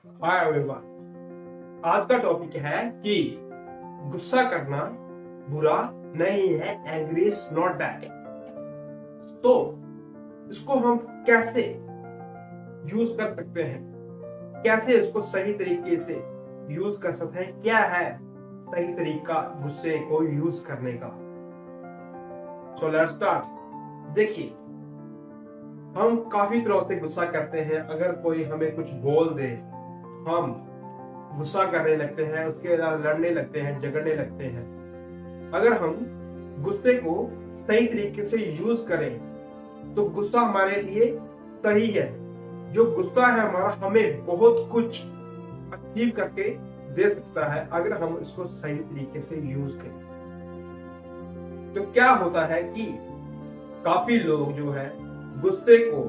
Hi everyone. आज का topic है कि गुस्सा करना बुरा नहीं है, एंग्री इज नॉट बैड। तो इसको हम कैसे यूज कर सकते हैं, कैसे इसको सही तरीके से यूज कर सकते हैं, क्या है सही तरीका गुस्से को यूज करने का। So let's start. देखिए, हम काफी तरह से गुस्सा करते हैं। अगर कोई हमें कुछ बोल दे, हम गुस्सा करने लगते हैं, उसके बाद लड़ने लगते हैं, झगड़ने लगते हैं। अगर हम गुस्से को सही तरीके से यूज करें तो गुस्सा हमारे लिए सही है। जो गुस्सा है हमारा, हमें बहुत कुछ अचीव करके दे सकता है अगर हम इसको सही तरीके से यूज करें। तो क्या होता है कि काफी लोग जो है गुस्से को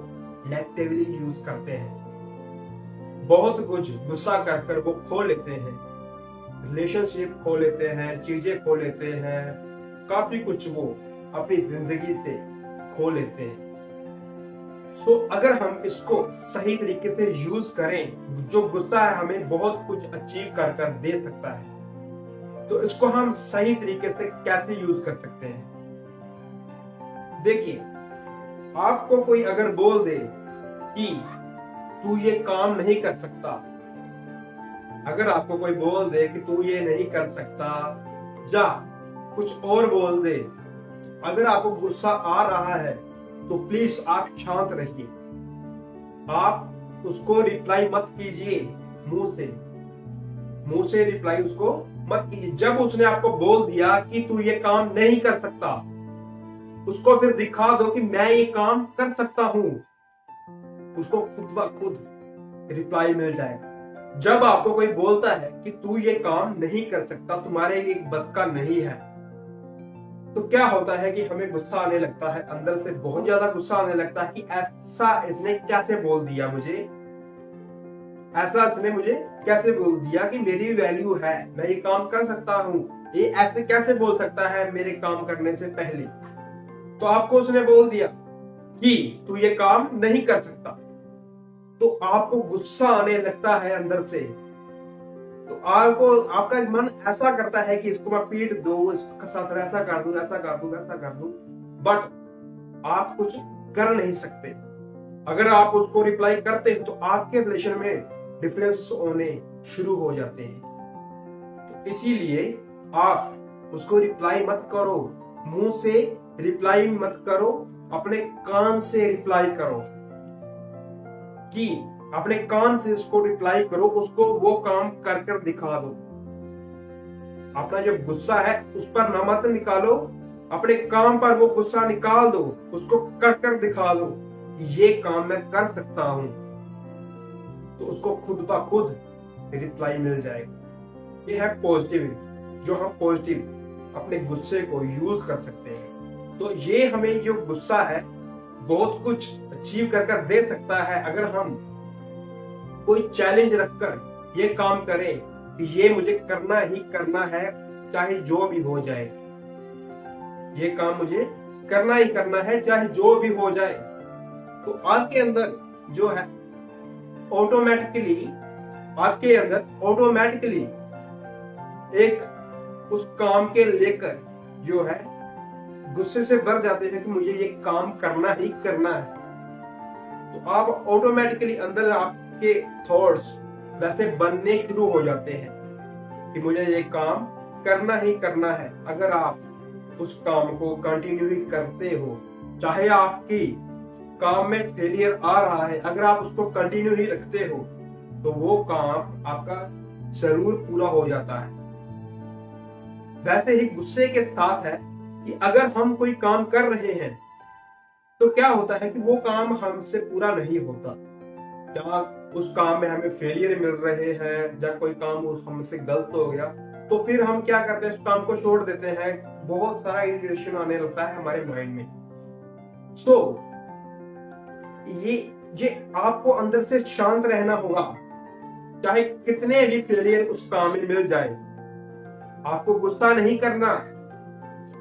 नेगेटिवली यूज करते हैं। बहुत कुछ गुस्सा कर कर वो खो लेते हैं, रिलेशनशिप खो लेते हैं, चीजें खो लेते हैं, काफी कुछ वो अपनी जिंदगी से खो लेते हैं। सो अगर हम इसको सही तरीके से यूज करें, जो गुस्सा है हमें बहुत कुछ अचीव कर कर दे सकता है, तो इसको हम सही तरीके से कैसे यूज कर सकते हैं। देखिए, आपको कोई अगर बोल दे कि तू ये काम नहीं कर सकता, अगर आपको कोई बोल दे कि तू ये नहीं कर सकता, या कुछ और बोल दे, अगर आपको गुस्सा आ रहा है तो प्लीज आप शांत रहिए। आप उसको रिप्लाई मत कीजिए, मुंह से रिप्लाई उसको मत कीजिए। जब उसने आपको बोल दिया कि तू ये काम नहीं कर सकता, उसको फिर दिखा दो कि मैं ये काम कर सकता हूं। उसको खुद ब खुद रिप्लाई मिल जाएगा। जब आपको कोई बोलता है कि तू ये काम नहीं कर सकता, तुम्हारे ये बस का नहीं है, तो क्या होता है कि हमें गुस्सा आने लगता है, अंदर से बहुत ज्यादा गुस्सा आने लगता है कि ऐसा इसने कैसे बोल दिया मुझे, ऐसा इसने मुझे कैसे बोल दिया कि मेरी वैल्यू है, मैं ये काम कर सकता हूं, ये ऐसे कैसे बोल सकता है मेरे काम करने से पहले। तो आपको उसने बोल दिया कि तू ये काम नहीं कर सकता, तो आपको गुस्सा आने लगता है अंदर से। तो आपका मन ऐसा करता है कि इसको मैं पीट दूं, इसके साथ ऐसा कर दूं, ऐसा कर दूं, वैसा कर दूं, बट आप कुछ कर नहीं सकते। अगर आप उसको रिप्लाई करते हैं तो आपके रिलेशन में डिफरेंस होने शुरू हो जाते हैं। तो इसीलिए आप उसको रिप्लाई मत करो, मुंह से रिप्लाई मत करो, अपने कान से रिप्लाई करो, कि अपने कान से उसको रिप्लाई करो, उसको वो काम कर कर दिखा दो। अपना जो गुस्सा है उस पर ना मत निकालो, अपने काम पर वो गुस्सा निकाल दो, उसको कर कर दिखा दो ये काम मैं कर सकता हूं, तो उसको खुद ब खुद रिप्लाई मिल जाएगा। ये है पॉजिटिव, जो हम पॉजिटिव अपने गुस्से को यूज कर सकते हैं। तो ये हमें जो गुस्सा है बहुत कुछ अचीव कर कर दे सकता है अगर हम कोई चैलेंज रखकर ये काम करें कि ये मुझे करना ही करना है, चाहे जो भी हो जाए। ये काम मुझे करना ही करना है, चाहे जो भी हो जाए। तो आपके अंदर जो है आपके अंदर ऑटोमेटिकली एक उस काम के लेकर जो है गुस्से से भर जाते हैं कि मुझे ये काम करना ही करना है। तो आप ऑटोमेटिकली अंदर आपके थॉट्स वैसे बनने शुरू हो जाते हैं कि मुझे ये काम करना ही करना है। अगर आप उस काम को कंटिन्यू ही करते हो, चाहे आपकी काम में फेलियर आ रहा है, अगर आप उसको कंटिन्यू ही रखते हो तो वो काम आपका जरूर पूरा हो जाता है। वैसे ही गुस्से के साथ है कि अगर हम कोई काम कर रहे हैं तो क्या होता है कि वो काम हमसे पूरा नहीं होता, या उस काम में हमें फेलियर मिल रहे हैं, या कोई काम हमसे गलत हो गया, तो फिर हम क्या करते हैं, उस काम को छोड़ देते हैं। बहुत सारा इरिटेशन आने लगता है हमारे माइंड में। सो ये आपको अंदर से शांत रहना होगा, चाहे कितने भी फेलियर उस काम में मिल जाए। आपको गुस्सा नहीं करना,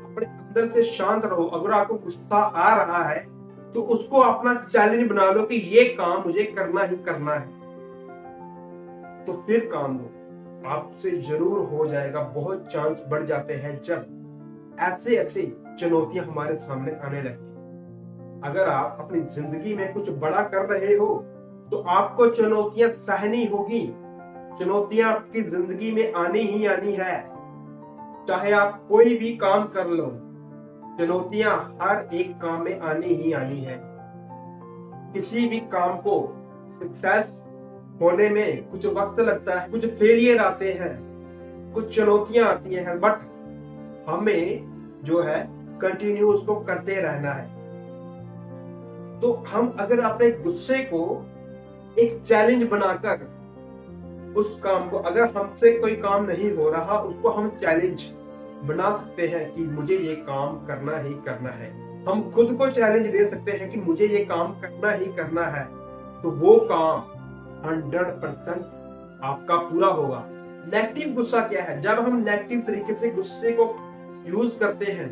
अपने अंदर से शांत रहो। अगर आपको गुस्सा आ रहा है तो उसको अपना चैलेंज बना लो कि ये काम मुझे करना ही करना है। तो फिर काम दो। आपसे जरूर हो जाएगा, बहुत चांस बढ़ जाते हैं जब ऐसे ऐसे चुनौतियां हमारे सामने आने लगती। अगर आप अपनी जिंदगी में कुछ बड़ा कर रहे हो तो आपको चुनौतियां सहनी होगी। चुनौतियां आपकी जिंदगी में आनी ही आनी है, चाहे आप कोई भी काम कर लो, चुनौतियां हर एक काम में आनी ही आनी है। किसी भी काम को सक्सेस होने में कुछ वक्त लगता है, कुछ फेलियर आते हैं, कुछ चुनौतियां आती हैं, बट हमें जो है कंटिन्यू उसको करते रहना है। तो हम अगर अपने गुस्से को एक चैलेंज बनाकर उस काम को, अगर हमसे कोई काम नहीं हो रहा, उसको हम चैलेंज बना सकते हैं कि मुझे ये काम करना ही करना है। हम खुद को चैलेंज दे सकते हैं कि मुझे ये काम करना ही करना है, तो वो काम 100% आपका पूरा होगा। नेगेटिव गुस्सा क्या है? जब हम नेगेटिव तरीके से गुस्से को यूज करते हैं,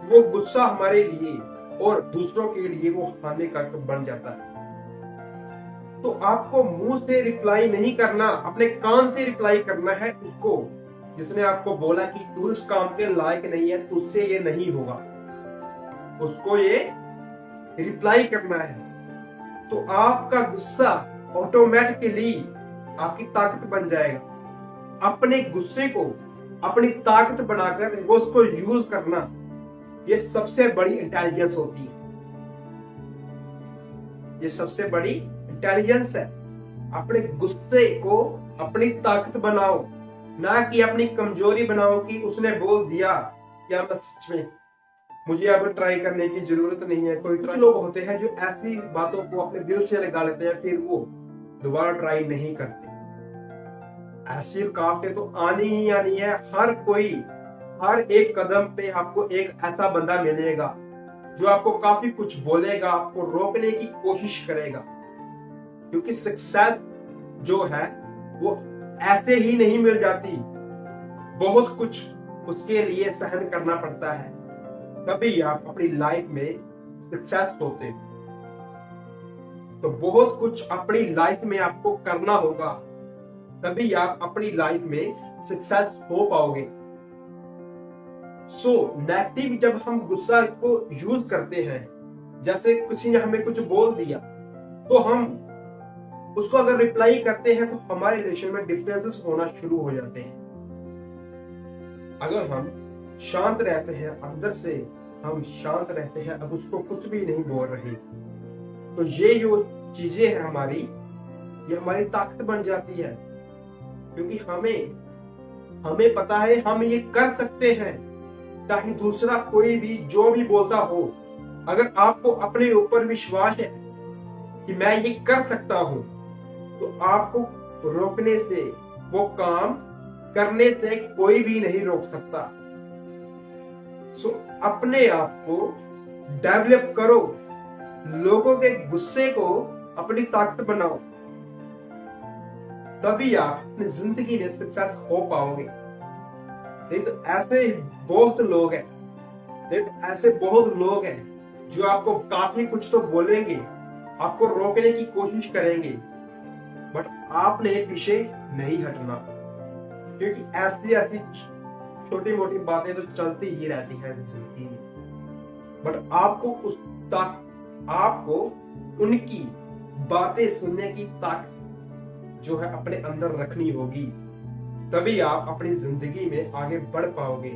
वो गुस्सा हमारे लिए और दूसरों के लिए वो हानिकारक बन जाता है। तो आपको मुंह से रिप्लाई नहीं करना, अपने कान से रिप्लाई करना है उसको जिसने आपको बोला कि तू इस काम के लायक नहीं है, तुझसे ये नहीं होगा, उसको ये रिप्लाई करना है। तो आपका गुस्सा ऑटोमेटिकली आपकी ताकत बन जाएगा। अपने गुस्से को अपनी ताकत बनाकर वो उसको यूज करना, ये सबसे बड़ी इंटेलिजेंस होती है। ये सबसे बड़ी इंटेलिजेंस है। अपने गुस्से को अपनी ताकत बनाओ, ना कि अपनी कमजोरी बनाओ कि उसने बोल दिया क्या मैं सच में, मुझे अब ट्राई करने की जरूरत नहीं है। कुछ लोग होते हैं जो ऐसी बातों को अपने दिल से लगा लेते हैं, फिर वो दोबारा ट्राई नहीं करते। ऐसी रुकावटें तो आनी ही आनी है। हर कोई, हर एक कदम पे आपको एक ऐसा बंदा मिलेगा जो आपको काफी कुछ बोलेगा, आपको रोकने की कोशिश करेगा, क्योंकि सक्सेस जो है वो ऐसे ही नहीं मिल जाती, बहुत कुछ उसके लिए सहन करना पड़ता है, तभी आप अपनी लाइफ में सक्सेस होते। तो बहुत कुछ अपनी लाइफ में आपको करना होगा, तभी आप अपनी लाइफ में सक्सेस हो पाओगे। सो नेगेटिव जब हम गुस्सा को यूज करते हैं, जैसे किसी ने हमें कुछ बोल दिया तो हम उसको अगर रिप्लाई करते हैं तो हमारे रिलेशन में डिफरेंसेस होना शुरू हो जाते हैं। अगर हम शांत रहते हैं, अंदर से हम शांत रहते हैं, अब उसको कुछ भी नहीं बोल रहे, तो ये जो चीजें हैं हमारी, ये हमारी ताकत बन जाती है, क्योंकि हमें पता है हम ये कर सकते हैं, चाहे दूसरा कोई भी जो भी बोलता हो। अगर आपको अपने ऊपर विश्वास है कि मैं ये कर सकता हूं, तो आपको रोकने से, वो काम करने से कोई भी नहीं रोक सकता। सो अपने आप को डेवलप करो, लोगों के गुस्से को अपनी ताकत बनाओ, तभी आप अपनी जिंदगी में सक्सेस हो पाओगे। नहीं तो ऐसे बहुत लोग हैं, ऐसे बहुत लोग हैं जो आपको काफी कुछ तो बोलेंगे, आपको रोकने की कोशिश करेंगे, बट आपने पीछे नहीं हटना, क्योंकि ऐसी ऐसी छोटी मोटी बातें तो चलती ही रहती हैं जिंदगी में। बट आपको उनकी बातें सुनने की ताकत जो है अपने अंदर रखनी होगी, तभी आप अपनी जिंदगी में आगे बढ़ पाओगे।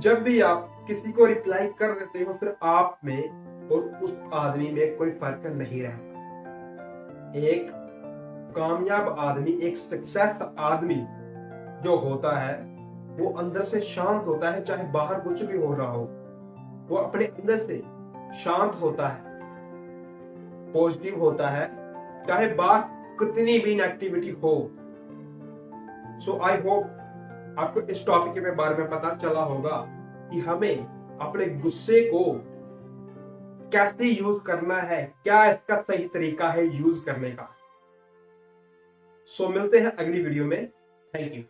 जब भी आप किसी को रिप्लाई कर देते हो, फिर आप में और उस आदमी में कोई फर्क नहीं रहता। एक कामयाब आदमी, एक सक्सेस आदमी जो होता है, वो अंदर से शांत होता है, चाहे बाहर कुछ भी हो रहा हो, वो अपने अंदर से शांत होता है, पॉजिटिव होता है, चाहे बाहर कितनी भी नेगेटिविटी हो। सो आई होप आपको इस टॉपिक के बारे में पता चला होगा कि हमें अपने गुस्से को कैसे यूज करना है, क्या इसका सही तरीका है यूज करने का। सो मिलते हैं अगली वीडियो में। Thank you.